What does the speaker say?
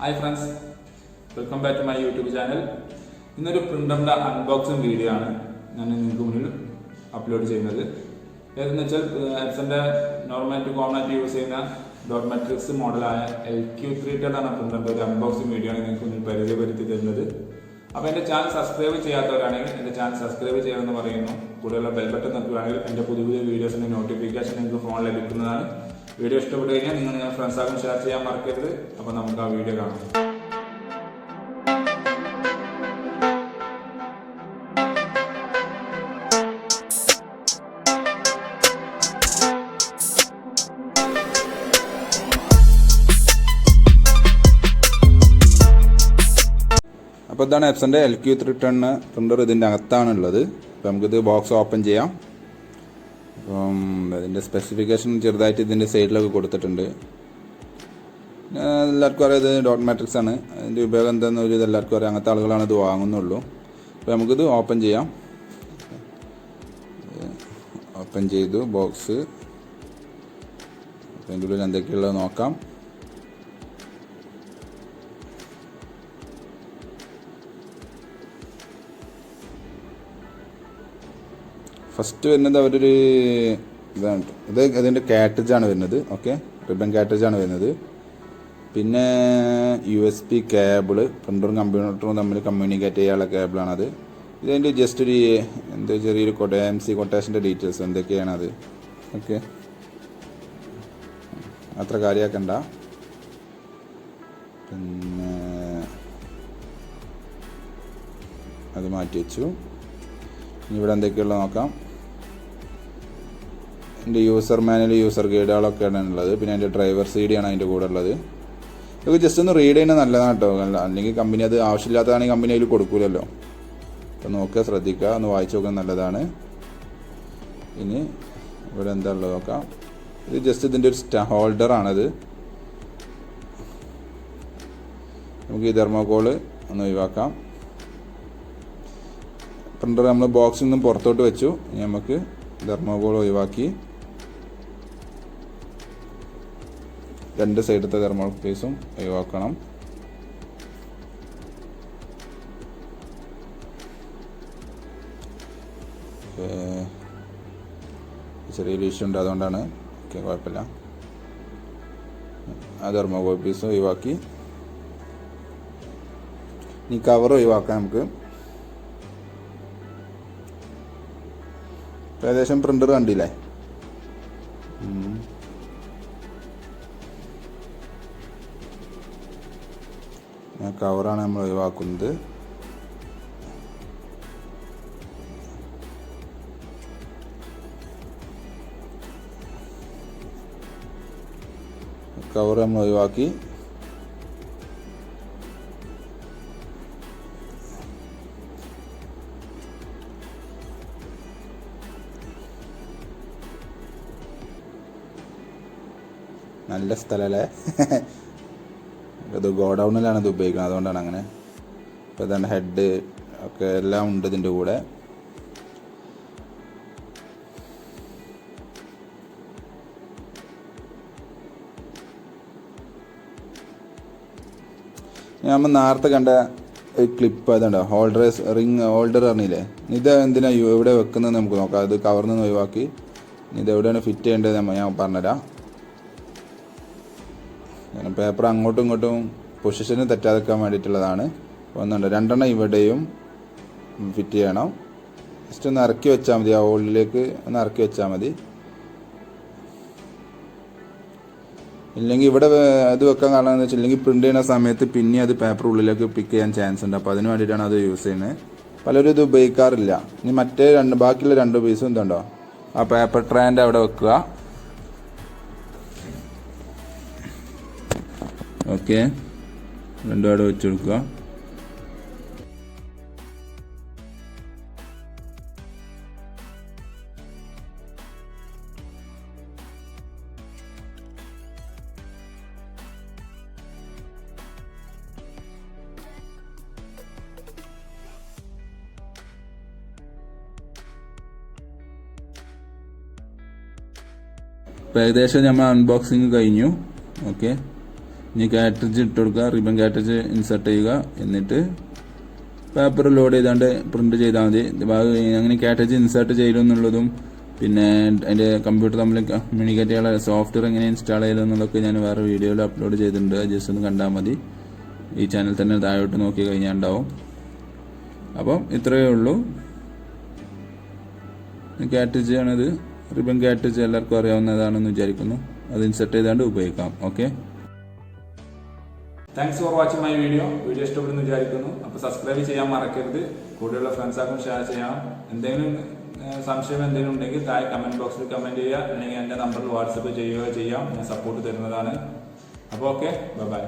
Hi friends, welcome back to my YouTube channel. ഇന്നൊരു പ്രിന്ററിന്റെ unboxing video ആണ് ഞാൻ നിങ്ങൾക്ക് മുന്നിൽ അപ്ലോഡ് ചെയ്യുന്നത്. ഏതെന്ന് വെച്ചാൽ എപ്സന്റെ നോർമലായിട്ട് കോമൺ ആയിട്ട് യൂസ് ചെയ്യുന്ന ഡോട്ട്മാട്രിക്സ് മോഡലായ LQ310 എന്ന പ്രിന്ററിന്റെ ഒരു അൺബോക്സിംഗ് വീഡിയോ ആണ് നിങ്ങൾക്ക് മുന്നിൽ പരിചയപ്പെടുത്തി തരുന്നത്. അപ്പോൾ എൻ്റെ ചാനൽ സബ്സ്ക്രൈബ് ചെയ്യാത്തവരാണെങ്കിൽ എൻ്റെ ചാനൽ സബ്സ്ക്രൈബ് ചെയ്യണമെന്ന് പറയുന്നു. കൂടെയുള്ള ബെൽ ബട്ടൺ നിൽക്കുകയാണെങ്കിൽ എൻ്റെ പുതിയ പുതിയ വീഡിയോസിന്റെ നോട്ടിഫിക്കേഷൻ നിങ്ങൾക്ക് ഫോണിൽ ലഭിക്കുന്നതാണ്. വീഡിയോ ഇഷ്ടപ്പെട്ടു കഴിഞ്ഞാൽ നിങ്ങൾ ഫ്രണ്ട്സാക്കും ഷെയർ ചെയ്യാൻ മറക്കരുത്. അപ്പോൾ നമുക്ക് ആ വീഡിയോ കാണാം. അപ്പോൾ ഇതാണ് എപ്സന്റെ LQ310 പ്രിന്റർ. ഇതിൻ്റെ അകത്താണുള്ളത്. അപ്പോൾ നമുക്കിത് ബോക്സ് ഓപ്പൺ ചെയ്യാം. അപ്പം ഇതിൻ്റെ സ്പെസിഫിക്കേഷൻ ചെറുതായിട്ട് ഇതിൻ്റെ സൈഡിലൊക്കെ കൊടുത്തിട്ടുണ്ട്. എല്ലാവർക്കും അറിയാം ഇത് ഡോട്ട്മാട്രിക്സ് ആണ്. അതിൻ്റെ ഉപയോഗം എന്താണെന്ന് ഒരു ഇത് എല്ലാവർക്കും അറിയാം. അങ്ങനത്തെ ആളുകളാണ് ഇത് വാങ്ങുന്നുള്ളൂ. അപ്പോൾ നമുക്കിത് ഓപ്പൺ ചെയ്യാം. ഓപ്പൺ ചെയ്തു ബോക്സ്. അപ്പോൾ അതിൻ്റെ ഉള്ളിൽ എന്തൊക്കെയുള്ളത് നോക്കാം. ഫസ്റ്റ് വരുന്നത് അവരൊരു ഇതാണ്. ഇതിൻ്റെ കാറ്റേജാണ് വരുന്നത്. ഓക്കെ, റിബൺ കാറ്റേജാണ് വരുന്നത്. പിന്നെ USB കേബിള്, പ്രിൻ്ററും കമ്പ്യൂട്ടറും തമ്മിൽ കമ്മ്യൂണിക്കേറ്റ് ചെയ്യാനുള്ള കേബിളാണത്. ഇതിൻ്റെ ജസ്റ്റ് ഒരു എന്താ ചെറിയൊരു MC കൊട്ടേഷൻ്റെ ഡീറ്റെയിൽസ് എന്തൊക്കെയാണത്. ഓക്കെ, അത്ര കാര്യമാക്കണ്ട. പിന്നെ അത് മാറ്റി വെച്ചു. ഇനി ഇവിടെ എന്തൊക്കെയുള്ളത് നോക്കാം. എൻ്റെ യൂസർ മാനുവൽ, യൂസർ ഗൈഡുകളൊക്കെയാണ് ഉള്ളത്. പിന്നെ എൻ്റെ ഡ്രൈവർ CD ആണ് അതിൻ്റെ കൂടെ ഉള്ളത്. ഇതൊക്കെ ജസ്റ്റ് ഒന്ന് റീഡ് ചെയ്യുന്നത് നല്ലതാണ് കേട്ടോ. അല്ലെങ്കിൽ കമ്പനി അത് ആവശ്യമില്ലാത്തതാണെങ്കിൽ കമ്പനി അതിൽ കൊടുക്കൂലല്ലോ. അപ്പോൾ നോക്കുക, ശ്രദ്ധിക്കുക, ഒന്ന് വായിച്ചു നോക്കുന്നത് നല്ലതാണ്. ഇനി ഇവിടെ എന്താ ഉള്ളത് നോക്കാം. ഇത് ജസ്റ്റ് ഇതിൻ്റെ ഒരു ഹോൾഡറാണത്. നമുക്ക് ഈ തെർമോകോള് ഒന്ന് ഒഴിവാക്കാം. പ്രിൻ്റർ നമ്മൾ ബോക്സിൽ നിന്നും പുറത്തോട്ട് വെച്ചു. ഇനി നമുക്ക് തെർമോകോൾ ഒഴിവാക്കി രണ്ട് സൈഡത്തെ തെർമോ പീസും ഒഴിവാക്കണം. ചെറിയൊരു ഇഷ്യൂ ഉണ്ട്, അതുകൊണ്ടാണ്. ഓക്കെ, കുഴപ്പമില്ല. ആ തെർമോകോൾ പീസും ഒഴിവാക്കി. ഇനി കവർ ഒഴിവാക്കാം നമുക്ക്. ഏകദേശം പ്രിന്റർ കണ്ടില്ലേ. കവറാണ് നമ്മൾ ഒഴിവാക്കുന്നത്. കവർ നമ്മൾ ഒഴിവാക്കി. നല്ല സ്ഥലമല്ലേ. ഇത് ഗോഡൗണിലാണ് ഇത് ഉപയോഗിക്കുന്നത്, അതുകൊണ്ടാണ് അങ്ങനെ. ഇപ്പോൾ ഇതാണ് ഹെഡ് ഒക്കെ എല്ലാം ഉണ്ട് ഇതിൻ്റെ കൂടെ. നമ്മൾ നേരത്തെ കണ്ട ഒരു ക്ലിപ്പ് അതുണ്ടോ, റിങ് ഹോൾഡർ പറഞ്ഞില്ലേ. ഇത് എന്തിനാ എവിടെ വെക്കുന്നത് നമുക്ക് നോക്കാം. അത് കവറിൽ നിന്ന് ഒഴിവാക്കി ഇത് എവിടെയാണ് ഫിറ്റ് ചെയ്യേണ്ടത് ഞാൻ പറഞ്ഞുതരാം. പേപ്പർ അങ്ങോട്ടും ഇങ്ങോട്ടും പൊസിഷന് തെറ്റാതെക്കാൻ വേണ്ടിയിട്ടുള്ളതാണ്. ഒന്നുണ്ട്, രണ്ടെണ്ണം ഇവിടെയും ഫിറ്റ് ചെയ്യണം. ജസ്റ്റ് ഒന്ന് ഇറക്കി വെച്ചാൽ മതി. ആ ഹോളിലേക്ക് ഒന്ന് ഇറക്കി വെച്ചാൽ മതി. ഇല്ലെങ്കിൽ ഇവിടെ ഇത് വെക്കാൻ കാരണം എന്ന് വെച്ചില്ലെങ്കിൽ പ്രിന്റ് ചെയ്യുന്ന സമയത്ത് പിന്നെ അത് പേപ്പർ ഉള്ളിലേക്ക് പിക്ക് ചെയ്യാൻ ചാൻസ് ഉണ്ട്. അപ്പോൾ അതിന് വേണ്ടിയിട്ടാണ് അത് യൂസ് ചെയ്യുന്നത്. പലരും ഇത് ഉപയോഗിക്കാറില്ല. ഇനി മറ്റേ ബാക്കിയുള്ള രണ്ട് പീസും എന്തുണ്ടോ ആ പേപ്പർ ട്രേൻ്റെ അവിടെ വെക്കുക. ഓക്കെ, രണ്ടും അവിടെ വെച്ച് കൊടുക്കുക. ഏകദേശം നമ്മൾ അൺബോക്സിങ് കഴിഞ്ഞു. ഓക്കെ, ഇനി കാറ്ററിജ് ഇട്ട് കൊടുക്കുക, റിബൺ കാറ്ററിജ് ഇൻസർട്ട് ചെയ്യുക. എന്നിട്ട് പേപ്പർ ലോഡ് ചെയ്താണ്ട് പ്രിന്റ് ചെയ്താൽ മതി. അങ്ങനെ കാറ്ററിജ് ഇൻസർട്ട് ചെയ്യലെന്നുള്ളതും പിന്നെ അതിൻ്റെ കമ്പ്യൂട്ടർ തമ്മിൽ കമ്മ്യൂണിക്കേറ്റ് ചെയ്യാനുള്ള സോഫ്റ്റ്വെയർ എങ്ങനെ ഇൻസ്റ്റാൾ ചെയ്യലെന്നുള്ളതൊക്കെ ഞാൻ വേറെ വീഡിയോയിൽ അപ്ലോഡ് ചെയ്തിട്ടുണ്ട്. ജസ്റ്റ് ഒന്ന് കണ്ടാൽ മതി. ഈ ചാനൽ തന്നെ താഴോട്ട് നോക്കി കഴിഞ്ഞാൽ ഉണ്ടാവും. അപ്പം ഇത്രയേ ഉള്ളൂ. കാറ്ററിജ് ആണിത്, റിബൺ കാറ്ററിജ് എല്ലാവർക്കും അറിയാവുന്നതാണെന്ന് വിചാരിക്കുന്നു. അത് ഇൻസർട്ട് ചെയ്താണ്ട് ഉപയോഗിക്കാം. Okay, thanks for watching my video. Video ഇഷ്ടപ്പെടുന്നു വിചാരിക്കുന്നു. അപ്പോൾ സബ്സ്ക്രൈബ് ചെയ്യാൻ മറക്കരുത്. കൂടെയുള്ള ഫ്രണ്ട്സാർക്കും ഷെയർ ചെയ്യണം. എന്തെങ്കിലും സംശയം എന്തെങ്കിലും ഉണ്ടെങ്കിൽ താഴെ കമൻറ്റ് ബോക്സിൽ കമൻറ്റ് ചെയ്യുക, അല്ലെങ്കിൽ എൻ്റെ നമ്പറിൽ വാട്സപ്പ് ചെയ്യുകയോ ചെയ്യാം. ഞാൻ സപ്പോർട്ട് തരുന്നതാണ്. അപ്പോൾ ഓക്കെ, ബൈ.